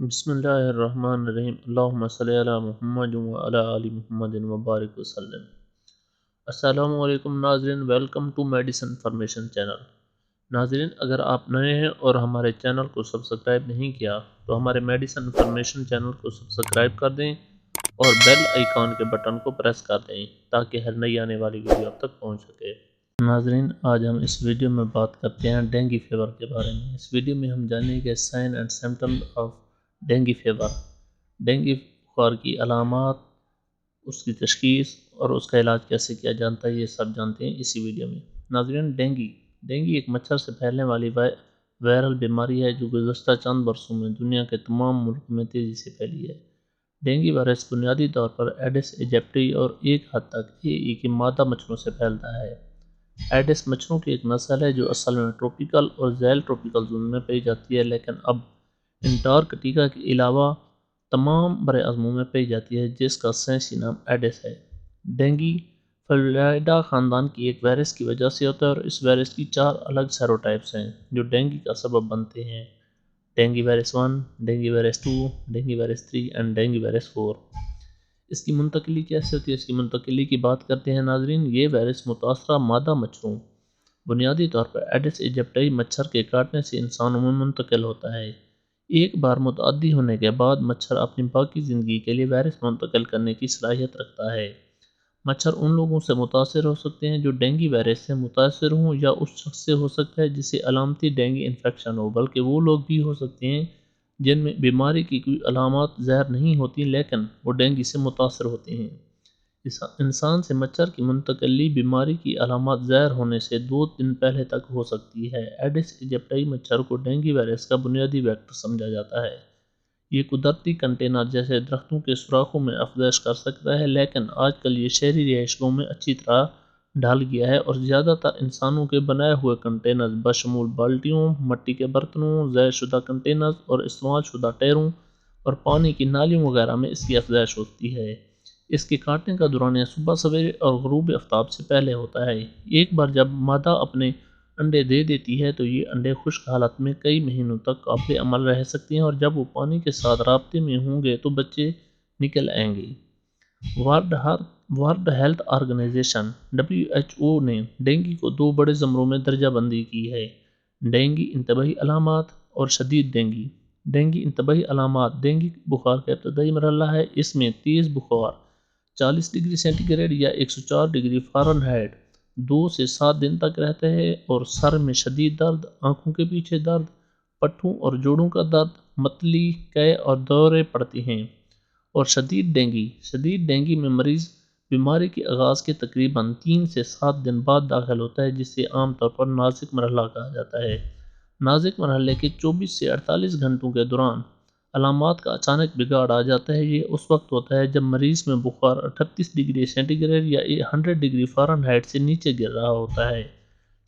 بسم اللہ الرحمن الرحیم اللہم صلی علی محمد وعلی آل محمد وبارک وسلم۔ السلام علیکم ناظرین، welcome to medicine information channel. ناظرین، اگر آپ نئے ہیں اور ہمارے چینل کو سبسکرائب نہیں کیا تو ہمارے میڈیسن انفارمیشن چینل کو سبسکرائب کر دیں اور بیل آئیکن کے بٹن کو پریس کر دیں تاکہ ہر نئی آنے والی ویڈیو آپ تک پہنچ سکے۔ ناظرین، آج ہم اس ویڈیو میں بات کرتے ہیں ڈینگی فیور کے بارے میں۔ اس ویڈیو میں ہم جانیں گے sign and symptom of dengue fever, dengue بخار کی علامات، اس کی تشخیص اور اس کا علاج کیسے کیا جاتا ہے، یہ سب جانتے ہیں اسی ویڈیو میں۔ ناظرین، ڈینگی ایک مچھر سے پھیلنے والی وائرل بیماری ہے جو گزشتہ چند برسوں میں دنیا کے تمام ملکوں میں تیزی سے پھیلی ہے۔ ڈینگی وائرس بنیادی طور پر ایڈس ایجپٹی اور ایک حد تک اے ای کے مادہ مچھروں سے پھیلتا ہے۔ ایڈس مچھروں کی ایک نسل ہے جو اصل میں ٹروپیکل اور ذیل ٹروپیکل زون میں پائی جاتی ہے، لیکن اب انٹارکٹیکا کے علاوہ تمام براعظموں میں پائی جاتی ہے، جس کا سائنسی نام ایڈس ہے۔ ڈینگی فیلیڈا خاندان کی ایک وائرس کی وجہ سے ہوتا ہے اور اس وائرس کی 4 الگ سیروٹائپس ہیں جو ڈینگی کا سبب بنتے ہیں: dengue virus 1، dengue virus 2، dengue virus 3 اور ڈینگی وائرس 4۔ اس کی منتقلی کیسے ہوتی ہے؟ اس کی منتقلی کی بات کرتے ہیں ناظرین۔ یہ وائرس متاثرہ مادہ مچھروں، بنیادی طور پر ایڈس ایجپٹی مچھر کے کاٹنے سے انسانوں میں منتقل ہوتا ہے۔ ایک بار متعدی ہونے کے بعد مچھر اپنی باقی زندگی کے لیے وائرس منتقل کرنے کی صلاحیت رکھتا ہے۔ مچھر ان لوگوں سے متاثر ہو سکتے ہیں جو ڈینگی وائرس سے متاثر ہوں، یا اس شخص سے ہو سکتا ہے جسے علامتی ڈینگی انفیکشن ہو، بلکہ وہ لوگ بھی ہو سکتے ہیں جن میں بیماری کی کوئی علامات ظاہر نہیں ہوتی لیکن وہ ڈینگی سے متاثر ہوتے ہیں۔ انسان سے مچھر کی منتقلی بیماری کی علامات ظاہر ہونے سے 2 دن پہلے تک ہو سکتی ہے۔ ایڈس ایجپٹی مچھر کو ڈینگی وائرس کا بنیادی ویکٹر سمجھا جاتا ہے۔ یہ قدرتی کنٹینر جیسے درختوں کے سوراخوں میں افزائش کر سکتا ہے، لیکن آج کل یہ شہری رہائش گاہوں میں اچھی طرح ڈھل گیا ہے اور زیادہ تر انسانوں کے بنائے ہوئے کنٹینرز بشمول بالٹیوں، مٹی کے برتنوں، ضائع شدہ کنٹینرز اور استعمال شدہ ٹائروں اور پانی کی نالیوں وغیرہ میں اس کی افزائش ہوتی ہے۔ اس کے کاٹنے کا دورانیہ صبح سویرے اور غروب آفتاب سے پہلے ہوتا ہے۔ ایک بار جب مادہ اپنے انڈے دے دیتی ہے تو یہ انڈے خشک حالت میں کئی مہینوں تک قابل عمل رہ سکتے ہیں، اور جب وہ پانی کے ساتھ رابطے میں ہوں گے تو بچے نکل آئیں گے۔ ورلڈ ہیلتھ آرگنائزیشن WHO نے ڈینگی کو 2 بڑے زمروں میں درجہ بندی کی ہے: ڈینگی انتباہی علامات اور شدید ڈینگی۔ ڈینگی انتباہی علامات ڈینگی بخار کا ابتدائی مرحلہ ہے۔ اس میں تیز بخار 40 ڈگری سینٹی گریڈ یا 104 ڈگری فارنہائٹ 2 سے 7 دن تک رہتا ہے، اور سر میں شدید درد، آنکھوں کے پیچھے درد، پٹھوں اور جوڑوں کا درد، متلی، قے اور دورے پڑتے ہیں۔ اور شدید ڈینگی میں مریض بیماری کے آغاز کے تقریباً 3 سے 7 دن بعد داخل ہوتا ہے، جسے عام طور پر نازک مرحلہ کہا جاتا ہے۔ نازک مرحلے کے 24 سے 48 گھنٹوں کے دوران علامات کا اچانک بگاڑ آ جاتا ہے۔ یہ اس وقت ہوتا ہے جب مریض میں بخار 38 ڈگری سینٹی گریڈ یا 100 ڈگری فارنہائٹ سے نیچے گر رہا ہوتا ہے۔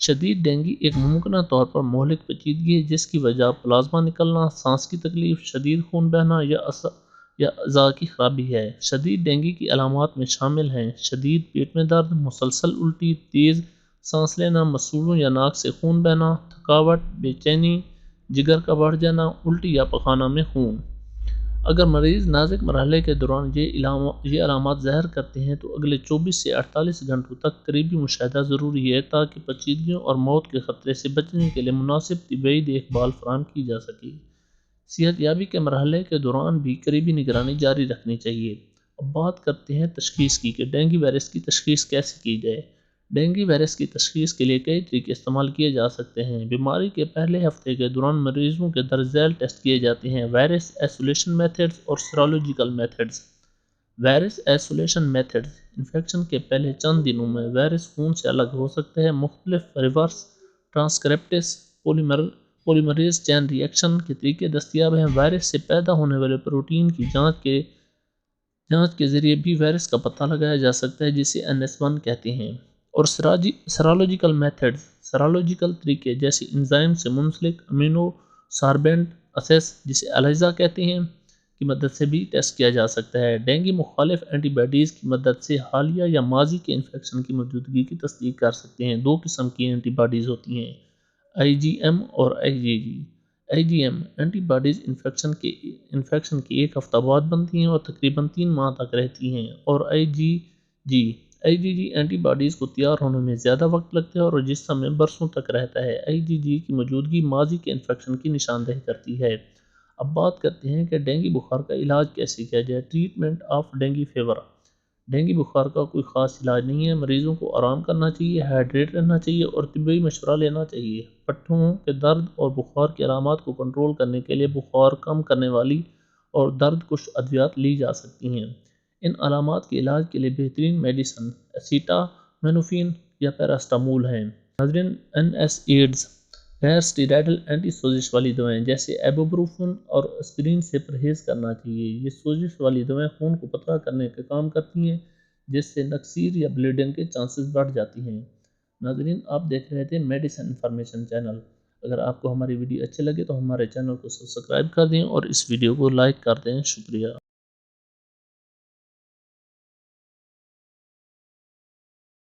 شدید ڈینگی ایک ممکنہ طور پر مہلک پیچیدگی ہے جس کی وجہ پلازما نکلنا، سانس کی تکلیف، شدید خون بہنا یا اعضاء کی خرابی ہے۔ شدید ڈینگی کی علامات میں شامل ہیں: شدید پیٹ میں درد، مسلسل الٹی، تیز سانس لینا، مسوڑھوں یا ناک سے خون بہنا، تھکاوٹ، بے چینی، جگر کا بڑھ جانا، الٹی یا پخانہ میں خون۔ اگر مریض نازک مرحلے کے دوران یہ علامات ظاہر کرتے ہیں تو اگلے 24 سے 48 گھنٹوں تک قریبی مشاہدہ ضروری ہے تاکہ پیچیدگیوں اور موت کے خطرے سے بچنے کے لیے مناسب طبی دیکھ بھال فراہم کی جا سکے۔ صحت یابی کے مرحلے کے دوران بھی قریبی نگرانی جاری رکھنی چاہیے۔ اب بات کرتے ہیں تشخیص کی کہ ڈینگی وائرس کی تشخیص کیسے کی جائے۔ ڈینگی وائرس کی تشخیص کے لیے کئی طریقے استعمال کیے جا سکتے ہیں۔ بیماری کے پہلے ہفتے کے دوران مریضوں کے درج ذیل ٹیسٹ کیے جاتے ہیں: وائرس آئسولیشن میتھڈز اور serological methods. Virus isolation methods: infection کے پہلے چند دنوں میں وائرس خون سے الگ ہو سکتا ہے۔ مختلف ریورس ٹرانسکرپٹیز پولیمریز چین ری ایکشن کے طریقے دستیاب ہیں۔ وائرس سے پیدا ہونے والے پروٹین کی جانچ کے ذریعے بھی وائرس کا پتہ لگایا جا سکتا ہے، جسے NS1 کہتے ہیں۔ اور سیرولوجیکل میتھڈز، سیرولوجیکل طریقے جیسے انزائم سے منسلک امینو ساربینٹ اسیس، جسے ELISA کہتے ہیں، کی مدد سے بھی ٹیسٹ کیا جا سکتا ہے۔ ڈینگی مخالف اینٹی باڈیز کی مدد سے حالیہ یا ماضی کے انفیکشن کی موجودگی کی تصدیق کر سکتے ہیں۔ 2 قسم کی اینٹی باڈیز ہوتی ہیں: IgM اور IgG۔ IgM antibodies infection کے ایک ہفتہ بعد بنتی ہیں اور تقریباً 3 ماہ تک رہتی ہیں، اور IgG اینٹی باڈیز کو تیار ہونے میں زیادہ وقت لگتا ہے اور جسم میں برسوں تک رہتا ہے۔ IgG کی موجودگی ماضی کے انفیکشن کی نشاندہی کرتی ہے۔ اب بات کرتے ہیں کہ ڈینگی بخار کا علاج کیسے کیا جائے۔ Treatment of dengue fever. Dengue بخار کا کوئی خاص علاج نہیں ہے، مریضوں کو آرام کرنا چاہیے، ہائیڈریٹ رہنا چاہیے اور طبی مشورہ لینا چاہیے۔ پٹھوں کے درد اور بخار کی علامات کو کنٹرول کرنے کے لیے بخار کم کرنے والی اور درد کش ادویات لی جا سکتی ہیں۔ ان علامات کے علاج کے لیے بہترین میڈیسن ایسیٹامینوفین یا پیراسٹامول ہیں۔ ناظرین، NSAIDs غیر اسٹیرائڈل اینٹی سوزش والی دوائیں جیسے ایبوپروفن اور اسپرین سے پرہیز کرنا چاہیے۔ یہ سوزش والی دوائیں خون کو پتلا کرنے کا کام کرتی ہیں، جس سے نکسیر یا بلیڈنگ کے چانسز بڑھ جاتی ہیں۔ ناظرین، آپ دیکھ رہے تھے میڈیسن انفارمیشن چینل۔ اگر آپ کو ہماری ویڈیو اچھے لگے تو ہمارے چینل کو سبسکرائب کر دیں اور اس ویڈیو کو لائک کر دیں۔ شکریہ۔